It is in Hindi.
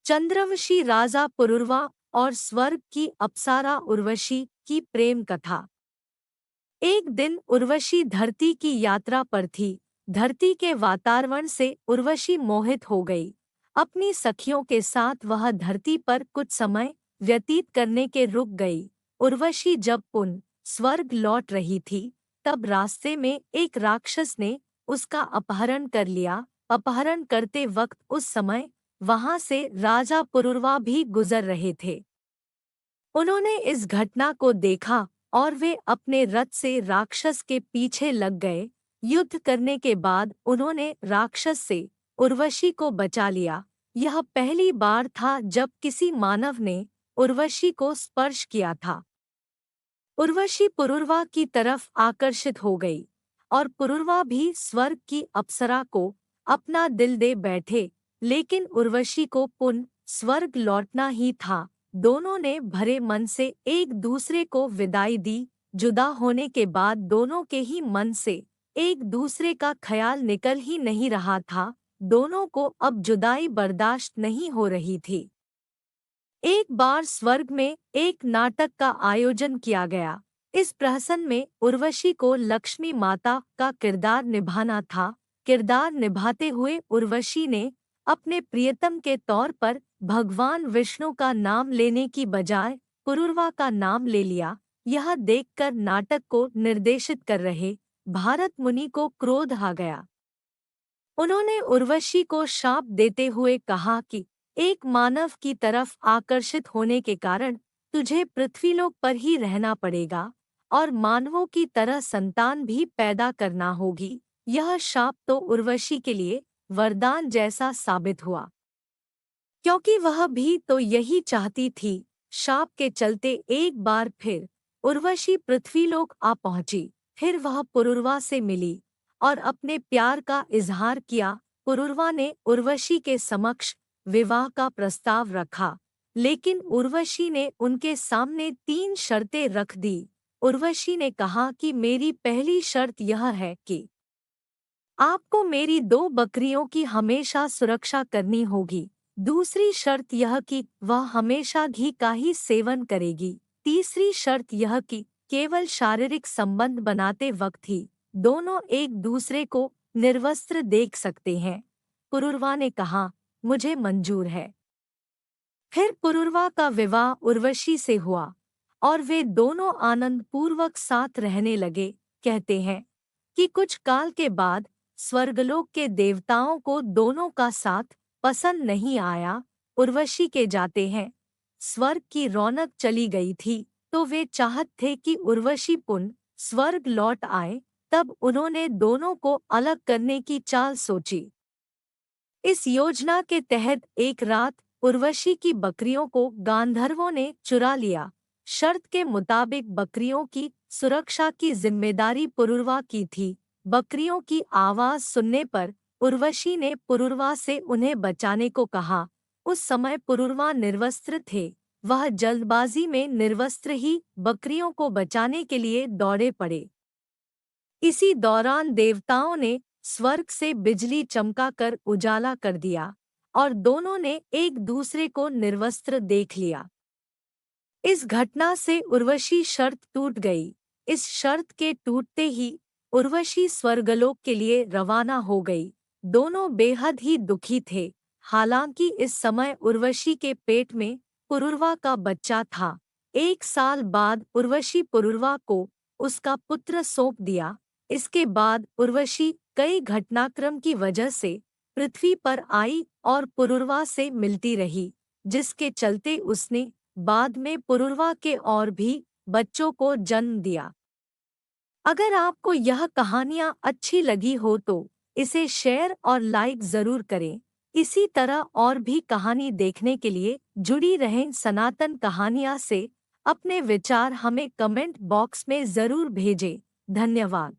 चंद्रवंशी राजा पुरुरवा और स्वर्ग की अप्सरा उर्वशी की प्रेम कथा। एक दिन उर्वशी धरती की यात्रा पर थी। धरती के वातावरण से उर्वशी मोहित हो गई। अपनी सखियों के साथ वह धरती पर कुछ समय व्यतीत करने के रुक गई। उर्वशी जब पुनः स्वर्ग लौट रही थी, तब रास्ते में एक राक्षस ने उसका अपहरण कर लिया। अपहरण करते वक्त उस समय वहां से राजा पुरुरवा भी गुजर रहे थे। उन्होंने इस घटना को देखा और वे अपने रथ से राक्षस के पीछे लग गए। युद्ध करने के बाद उन्होंने राक्षस से उर्वशी को बचा लिया। यह पहली बार था जब किसी मानव ने उर्वशी को स्पर्श किया था। उर्वशी पुरुरवा की तरफ आकर्षित हो गई और पुरुरवा भी स्वर्ग की अप्सरा को अपना दिल दे बैठे। लेकिन उर्वशी को पुनः स्वर्ग लौटना ही था। दोनों ने भरे मन से एक दूसरे को विदाई दी। जुदा होने के बाद दोनों के ही मन से एक दूसरे का ख्याल निकल ही नहीं रहा था। दोनों को अब जुदाई बर्दाश्त नहीं हो रही थी। एक बार स्वर्ग में एक नाटक का आयोजन किया गया। इस प्रहसन में उर्वशी को लक्ष्मी माता का किरदार निभाना था। किरदार निभाते हुए उर्वशी ने अपने प्रियतम के तौर पर भगवान विष्णु का नाम लेने की बजाय पुरुरवा का नाम ले लिया। यह देखकर नाटक को निर्देशित कर रहे भारत मुनि को क्रोध आ गया। उन्होंने उर्वशी को शाप देते हुए कहा कि एक मानव की तरफ आकर्षित होने के कारण तुझे पृथ्वीलोक पर ही रहना पड़ेगा और मानवों की तरह संतान भी पैदा करना होगी। यह शाप तो उर्वशी के लिए वरदान जैसा साबित हुआ, क्योंकि वह भी तो यही चाहती थी। शाप के चलते एक बार फिर उर्वशी पृथ्वीलोक आ पहुंची। फिर वह पुरुरवा से मिली और अपने प्यार का इजहार किया। पुरुरवा ने उर्वशी के समक्ष विवाह का प्रस्ताव रखा, लेकिन उर्वशी ने उनके सामने 3 शर्तें रख दी। उर्वशी ने कहा कि मेरी पहली शर्त यह है कि आपको मेरी 2 बकरियों की हमेशा सुरक्षा करनी होगी। दूसरी शर्त यह कि वह हमेशा घी का ही सेवन करेगी। तीसरी शर्त यह कि केवल शारीरिक संबंध बनाते वक्त ही दोनों एक दूसरे को निर्वस्त्र देख सकते हैं। पुरुरवा ने कहा, मुझे मंजूर है। फिर पुरुरवा का विवाह उर्वशी से हुआ और वे दोनों आनंद पूर्वक साथ रहने लगे। कहते हैं कि कुछ काल के बाद स्वर्गलोक के देवताओं को दोनों का साथ पसंद नहीं आया। उर्वशी के जाते हैं स्वर्ग की रौनक चली गई थी, तो वे चाहत थे कि उर्वशी पुनः स्वर्ग लौट आए। तब उन्होंने दोनों को अलग करने की चाल सोची। इस योजना के तहत एक रात उर्वशी की बकरियों को गांधर्वों ने चुरा लिया। शर्त के मुताबिक बकरियों की सुरक्षा की जिम्मेदारी पुरुरवा की थी। बकरियों की आवाज सुनने पर उर्वशी ने पुरुरवा से उन्हें बचाने को कहा। उस समय पुरुरवा निर्वस्त्र थे। वह जल्दबाजी में निर्वस्त्र ही बकरियों को बचाने के लिए दौड़े पड़े। इसी दौरान देवताओं ने स्वर्ग से बिजली चमकाकर उजाला कर दिया और दोनों ने एक दूसरे को निर्वस्त्र देख लिया। इस घटना से उर्वशी शर्त टूट गई। इस शर्त के टूटते ही उर्वशी स्वर्गलोक के लिए रवाना हो गई। दोनों बेहद ही दुखी थे। हालांकि इस समय उर्वशी के पेट में पुरुरवा का बच्चा था। 1 साल बाद उर्वशी पुरुरवा को उसका पुत्र सौंप दिया। इसके बाद उर्वशी कई घटनाक्रम की वजह से पृथ्वी पर आई और पुरुरवा से मिलती रही, जिसके चलते उसने बाद में पुरुरवा के और भी बच्चों को जन्म दिया। अगर आपको यह कहानियाँ अच्छी लगी हो तो इसे शेयर और लाइक ज़रूर करें। इसी तरह और भी कहानी देखने के लिए जुड़ी रहें सनातन कहानियाँ से। अपने विचार हमें कमेंट बॉक्स में ज़रूर भेजें। धन्यवाद।